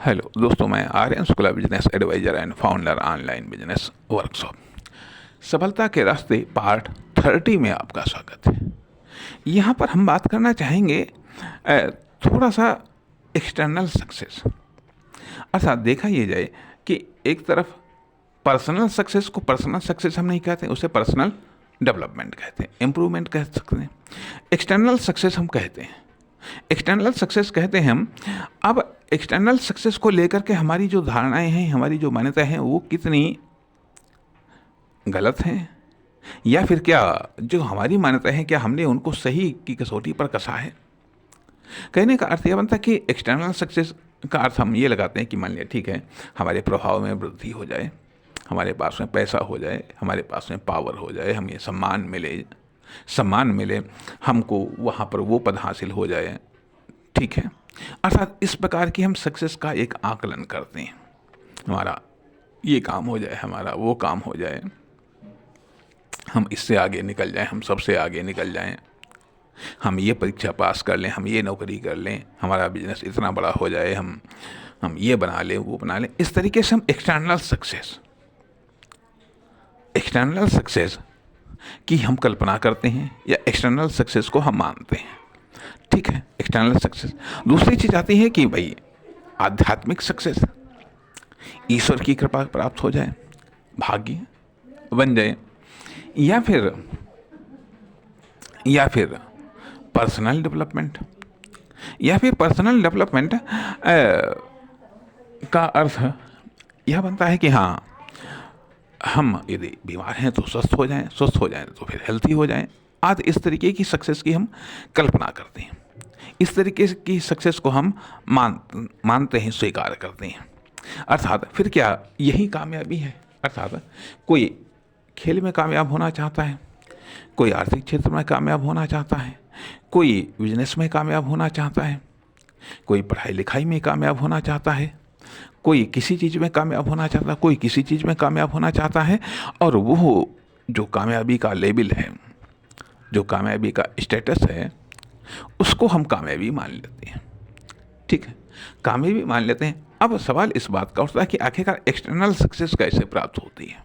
Hello दोस्तों, मैं Aryan Shukla, business advisor and founder online business workshop. सफलता के रास्ते पार्ट 30 में आपका स्वागत है। यहाँ पर हम बात करना चाहेंगे थोड़ा सा एक्सटर्नल सक्सेस। अर्थात देखा ये जाए कि एक तरफ पर्सनल सक्सेस को पर्सनल सक्सेस हम नहीं कहते, उसे पर्सनल डेवलपमेंट कहते हैं, इम्प्रूवमेंट कह सकते हैं। एक्सटर्नल सक्सेस हम कहते हैं, एक्सटर्नल सक्सेस कहते हैं हम। अब एक्सटर्नल सक्सेस को लेकर के हमारी जो धारणाएं हैं, हमारी जो मान्यताएं हैं, वो कितनी गलत हैं, या फिर क्या जो हमारी मान्यताएं हैं, क्या हमने उनको सही की कसौटी पर कसा है। कहने का अर्थ यह बनता है कि एक्सटर्नल सक्सेस का अर्थ हम ये लगाते हैं कि मान लिया ठीक है, हमारे प्रभाव में वृद्धि हो जाए, हमारे पास में पैसा हो जाए, हमारे पास में पावर हो जाए, हमें सम्मान मिले, हमको वहाँ पर वो पद हासिल हो जाए, ठीक है। अर्थात इस प्रकार की हम सक्सेस का एक आकलन करते हैं। हमारा ये काम हो जाए, हमारा वो काम हो जाए, हम इससे आगे निकल जाएं, हम सबसे आगे निकल जाएं, हम ये परीक्षा पास कर लें, हम ये नौकरी कर लें, हमारा बिजनेस इतना बड़ा हो जाए, हम ये बना लें, वो बना लें। इस तरीके से हम एक्सटर्नल सक्सेस की हम कल्पना करते हैं या एक्सटर्नल सक्सेस को हम मानते हैं, ठीक है। External success. दूसरी चीज़ आती है कि भाई आध्यात्मिक सक्सेस, ईश्वर की कृपा प्राप्त हो जाए, भाग्य बन जाए, या फिर पर्सनल डेवलपमेंट। का अर्थ यह बनता है कि हाँ, हम यदि बीमार हैं तो स्वस्थ हो जाएं तो फिर हेल्थी हो जाएं। आज इस तरीके की सक्सेस की हम कल्पना करते हैं, इस तरीके की सक्सेस को हम मानते हैं, स्वीकार करते हैं। अर्थात फिर क्या यही कामयाबी है? अर्थात कोई खेल में कामयाब होना चाहता है, कोई आर्थिक क्षेत्र में कामयाब होना चाहता है, कोई बिजनेस में कामयाब होना चाहता है, कोई पढ़ाई लिखाई में कामयाब होना चाहता है, कोई किसी चीज़ में कामयाब होना चाहता है, कोई किसी चीज़ में कामयाब होना चाहता है। और वो जो कामयाबी का लेवल है, जो कामयाबी का स्टेटस है, उसको हम कामयाबी मान लेते हैं, ठीक है, कामयाबी मान लेते हैं। अब सवाल इस बात का उठता है कि आखिरकार एक्सटर्नल सक्सेस कैसे प्राप्त होती है,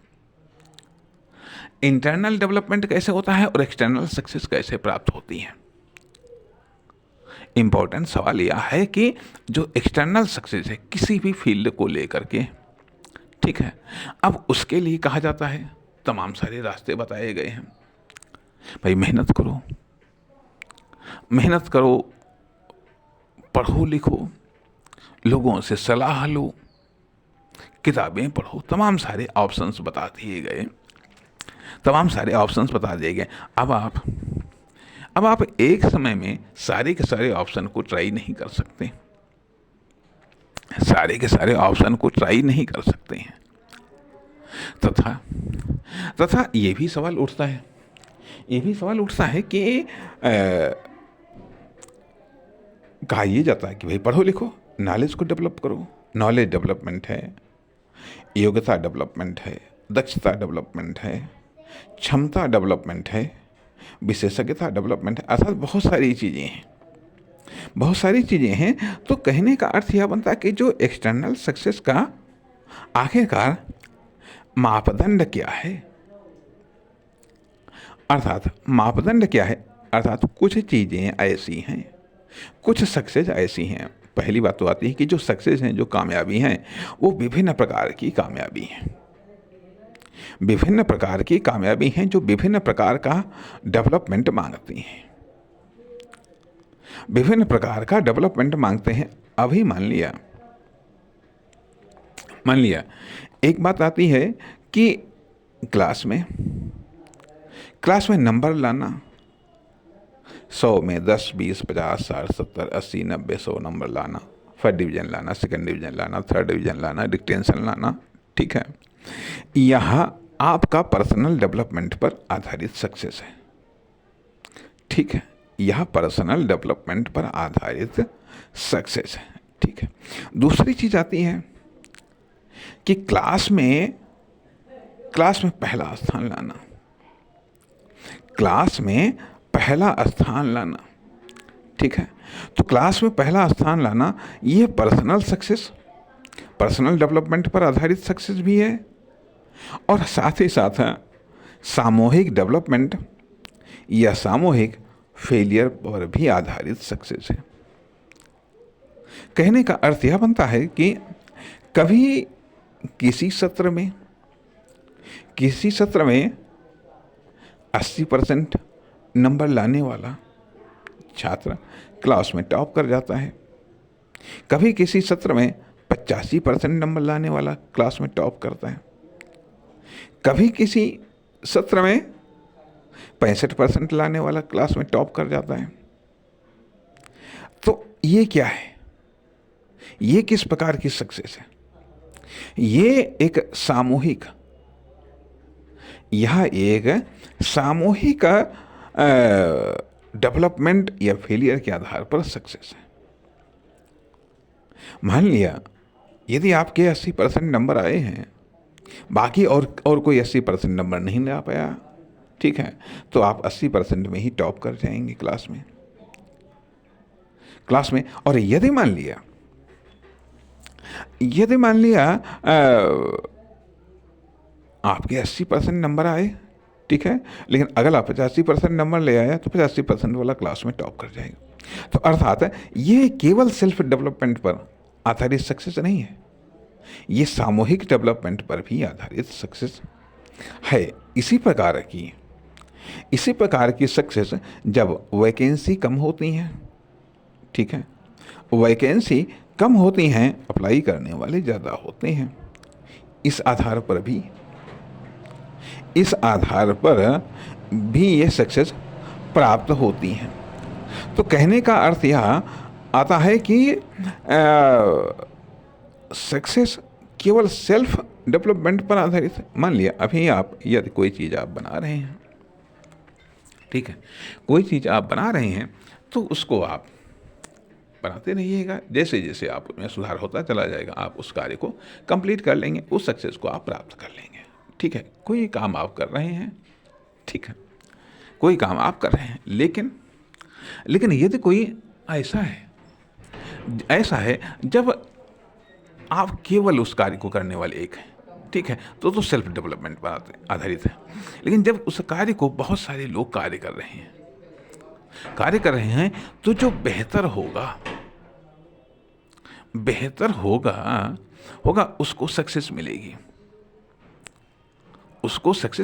इंटरनल डेवलपमेंट कैसे होता है और एक्सटर्नल सक्सेस कैसे प्राप्त होती है। इम्पोर्टेंट सवाल यह है कि जो एक्सटर्नल सक्सेस है किसी भी फील्ड को लेकर के, ठीक है, अब उसके लिए कहा जाता है, तमाम सारे रास्ते बताए गए हैं। भाई मेहनत करो, पढ़ो लिखो, लोगों से सलाह लो, किताबें पढ़ो, तमाम सारे ऑप्शंस बता दिए गए। अब आप एक समय में सारे के सारे ऑप्शन को ट्राई नहीं कर सकते, हैं। तथा ये भी सवाल उठता है कि कहा यह जाता है कि भाई पढ़ो लिखो, नॉलेज को डेवलप करो। नॉलेज डेवलपमेंट है, योग्यता डेवलपमेंट है, दक्षता डेवलपमेंट है, क्षमता डेवलपमेंट है, विशेषज्ञता डेवलपमेंट है। अर्थात बहुत सारी चीज़ें हैं। तो कहने का अर्थ यह बनता है कि जो एक्सटर्नल सक्सेस का आखिरकार मापदंड क्या है, अर्थात कुछ चीज़ें ऐसी हैं, कुछ सक्सेस ऐसी हैं। पहली बात तो आती है कि जो सक्सेस हैं, जो कामयाबी हैं, वो विभिन्न प्रकार की कामयाबी हैं, जो विभिन्न प्रकार का डेवलपमेंट मांगते हैं, अभी मान लिया एक बात आती है कि क्लास में नंबर लाना, 100 में 10, 20, 50, 60, 70, 80, 90, 100 नंबर लाना, फर्स्ट डिवीज़न लाना, सेकंड डिवीज़न लाना, थर्ड डिवीज़न लाना, डिक्टेंशन लाना, ठीक है। यह आपका पर्सनल डेवलपमेंट पर आधारित सक्सेस है, ठीक है। यह पर्सनल डेवलपमेंट पर आधारित सक्सेस है, ठीक है। दूसरी चीज़ आती है कि क्लास में पहला स्थान लाना, ठीक है। तो क्लास में पहला स्थान लाना, ये पर्सनल सक्सेस पर्सनल डेवलपमेंट पर आधारित सक्सेस भी है और साथ ही साथ सामूहिक डेवलपमेंट या सामूहिक फेलियर पर भी आधारित सक्सेस है। कहने का अर्थ यह बनता है कि कभी किसी सत्र में 80% नंबर लाने वाला छात्र क्लास में टॉप कर जाता है, कभी किसी सत्र में 85% नंबर लाने वाला क्लास में टॉप करता है, कभी किसी सत्र में 65% लाने वाला क्लास में टॉप कर जाता है। तो ये क्या है? ये किस प्रकार की सक्सेस है? ये एक सामूहिक डेवलपमेंट या फेलियर के आधार पर सक्सेस है। मान लिया यदि आपके 80% नंबर आए हैं, बाकी और कोई 80% नंबर नहीं ला पाया, ठीक है, तो आप 80% में ही टॉप कर जाएंगे क्लास में। और यदि मान लिया आपके 80% नंबर आए, ठीक है, लेकिन अगर आप 85% नंबर ले आया तो 85% वाला क्लास में टॉप कर जाएगा। तो अर्थात ये केवल सेल्फ डेवलपमेंट पर आधारित सक्सेस नहीं है, ये सामूहिक डेवलपमेंट पर भी आधारित सक्सेस है। इसी प्रकार की सक्सेस जब वैकेंसी कम होती हैं, ठीक है, वैकेंसी कम होती हैं, अप्लाई करने वाले ज़्यादा होते हैं, इस आधार पर भी ये सक्सेस प्राप्त होती हैं। तो कहने का अर्थ यह आता है कि सक्सेस केवल सेल्फ डेवलपमेंट पर आधारित है। मान लिया अभी आप यदि कोई चीज़ आप बना रहे हैं, ठीक है, कोई चीज़ आप बना रहे हैं तो उसको आप बनाते रहिएगा, जैसे जैसे आप उसमें सुधार होता चला जाएगा, आप उस कार्य को कंप्लीट कर लेंगे, उस सक्सेस को आप प्राप्त कर लेंगे, ठीक है। कोई काम आप कर रहे हैं, ठीक है, कोई काम आप कर रहे हैं, लेकिन यदि कोई ऐसा है जब आप केवल उस कार्य को करने वाले एक हैं, ठीक है, तो सेल्फ डेवलपमेंट पर आधारित है। लेकिन जब उस कार्य को बहुत सारे लोग कार्य कर रहे हैं तो जो बेहतर होगा उसको सक्सेस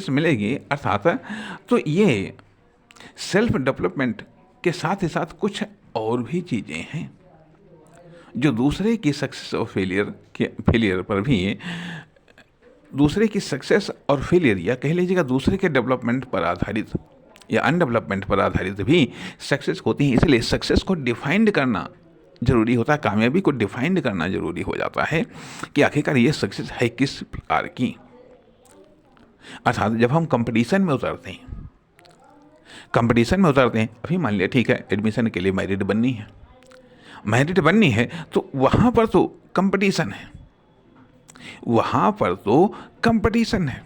मिलेगी। अर्थात तो ये सेल्फ डेवलपमेंट के साथ ही साथ कुछ और भी चीज़ें हैं जो दूसरे की सक्सेस और फेलियर पर भी, दूसरे की सक्सेस और फेलियर या कह लीजिएगा दूसरे के डेवलपमेंट पर आधारित या अनडेवलपमेंट पर आधारित भी सक्सेस होती है। इसलिए सक्सेस को डिफाइंड करना जरूरी होता है, कामयाबी को डिफाइंड करना जरूरी हो जाता है कि आखिरकार ये सक्सेस है किस प्रकार की। अर्थात जब हम कंपटीशन में उतरते हैं, अभी मान लिया ठीक है एडमिशन के लिए मेरिट बननी है, तो वहाँ पर तो कंपटीशन है,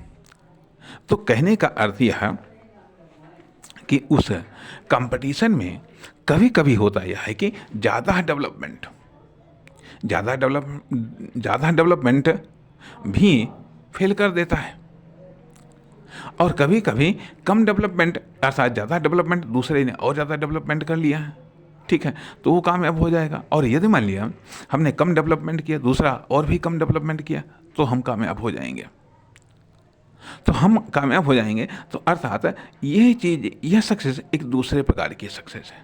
तो कहने का अर्थ यह कि उस कंपटीशन में कभी कभी होता यह है कि ज़्यादा डेवलपमेंट भी फेल कर देता है, और कभी कभी कम डेवलपमेंट अर्थात ज़्यादा डेवलपमेंट दूसरे ने और ज़्यादा डेवलपमेंट कर लिया है, ठीक है, तो वो कामयाब हो जाएगा। और यदि मान लिया हमने कम डेवलपमेंट किया, दूसरा और भी कम डेवलपमेंट किया, तो हम कामयाब हो जाएंगे। तो अर्थात यह सक्सेस एक दूसरे प्रकार की सक्सेस है,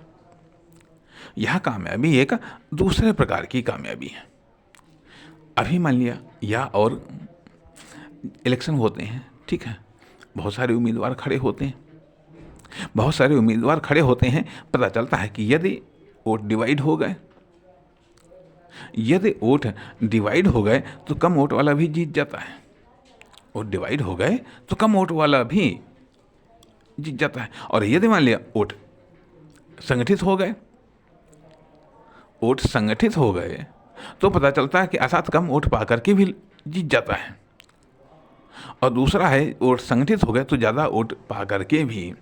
यह कामयाबी एक दूसरे प्रकार की कामयाबी है। अभी मान लिया या और इलेक्शन होते हैं, ठीक है, बहुत सारे उम्मीदवार खड़े होते हैं, पता चलता है कि यदि वोट डिवाइड हो गए तो कम वोट वाला भी जीत जाता है, और यदि मान लिया वोट संगठित हो गए तो पता चलता है कि अर्थात कम वोट पा करके भी जीत जाता है। और दूसरा है वोट संगठित हो गए तो ज़्यादा वोट पा करके भी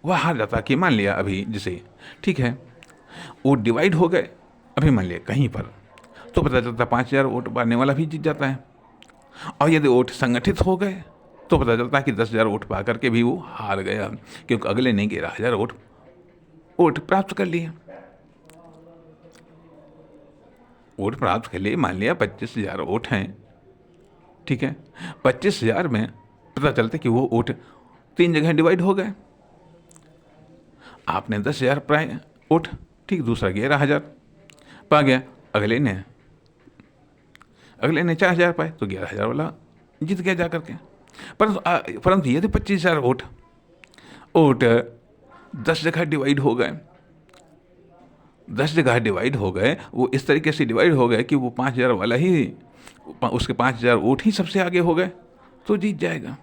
वह हार जाता है। कि मान लिया अभी जैसे ठीक है वोट डिवाइड हो गए अभी मान लिया कहीं पर, तो पता चलता 5,000 वोट पाने वाला भी जीत जाता है। और यदि वोट संगठित हो गए तो पता चलता है कि 10,000 वोट पा करके भी वो हार गया, क्योंकि अगले ने 11,000 वोट प्राप्त कर लिए। वोट प्राप्त कर लिए, मान लिया 25,000 वोट हैं, ठीक है। 25,000 में पता चलता कि वो वोट 3 जगह डिवाइड हो गए। आपने 10,000 पाए वोट, ठीक, दूसरा 11,000 पा गया, अगले ने 4,000 पाए, तो 11,000 वाला जीत गया जा करके। परंतु यदि 25,000 वोट 10 जगह डिवाइड हो गए, 10 जगह डिवाइड हो गए, वो इस तरीके से डिवाइड हो गए कि वो 5,000 वाला ही, उसके 5,000 वोट ही सबसे आगे हो गए, तो जीत जाएगा।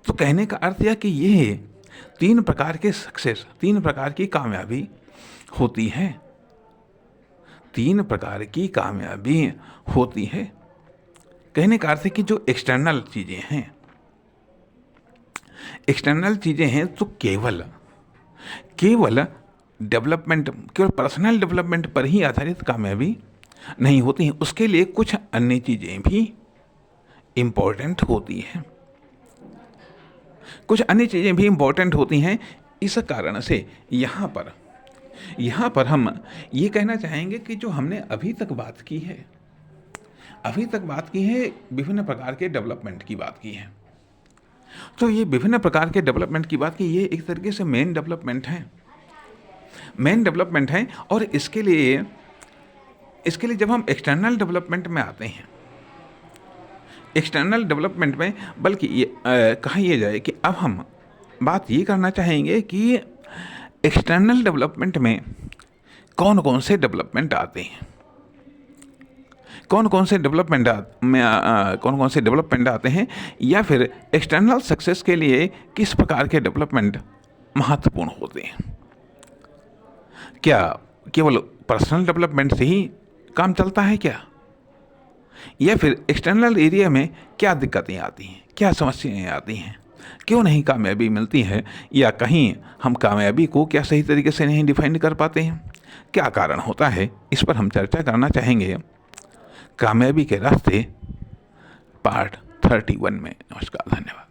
तो कहने का अर्थ यह कि ये 3 प्रकार के सक्सेस, 3 प्रकार की कामयाबी होती है, 3 प्रकार की कामयाबी होती है। कहने का अर्थ है कि जो एक्सटर्नल चीज़ें हैं तो केवल डेवलपमेंट, केवल पर्सनल डेवलपमेंट पर ही आधारित कामयाबी नहीं होती हैं, उसके लिए कुछ अन्य चीज़ें भी इम्पोर्टेंट होती हैं, कुछ अन्य चीज़ें भी इम्पोर्टेंट होती हैं। इस कारण से यहाँ पर हम ये कहना चाहेंगे कि जो हमने अभी तक बात की है, विभिन्न प्रकार के डेवलपमेंट की बात की है। तो ये विभिन्न प्रकार के डेवलपमेंट की बात की, ये एक तरीके से मेन डेवलपमेंट है। और इसके लिए जब हम एक्सटर्नल डेवलपमेंट में आते हैं, एक्सटर्नल डेवलपमेंट में, बल्कि ये कहा यह जाए कि अब हम बात ये करना चाहेंगे कि एक्सटर्नल डेवलपमेंट में कौन कौन से डेवलपमेंट आते हैं, कौन कौन से डेवलपमेंट आते हैं, या फिर एक्सटर्नल सक्सेस के लिए किस प्रकार के डेवलपमेंट महत्वपूर्ण होते हैं। क्या केवल पर्सनल डेवलपमेंट से ही काम चलता है क्या, या फिर एक्सटर्नल एरिया में क्या दिक्कतें आती हैं, क्या समस्याएं आती हैं, क्यों नहीं कामयाबी मिलती है, या कहीं हम कामयाबी को क्या सही तरीके से नहीं डिफाइन कर पाते हैं, क्या कारण होता है, इस पर हम चर्चा करना चाहेंगे कामयाबी के रास्ते पार्ट 31 में। नमस्कार, धन्यवाद।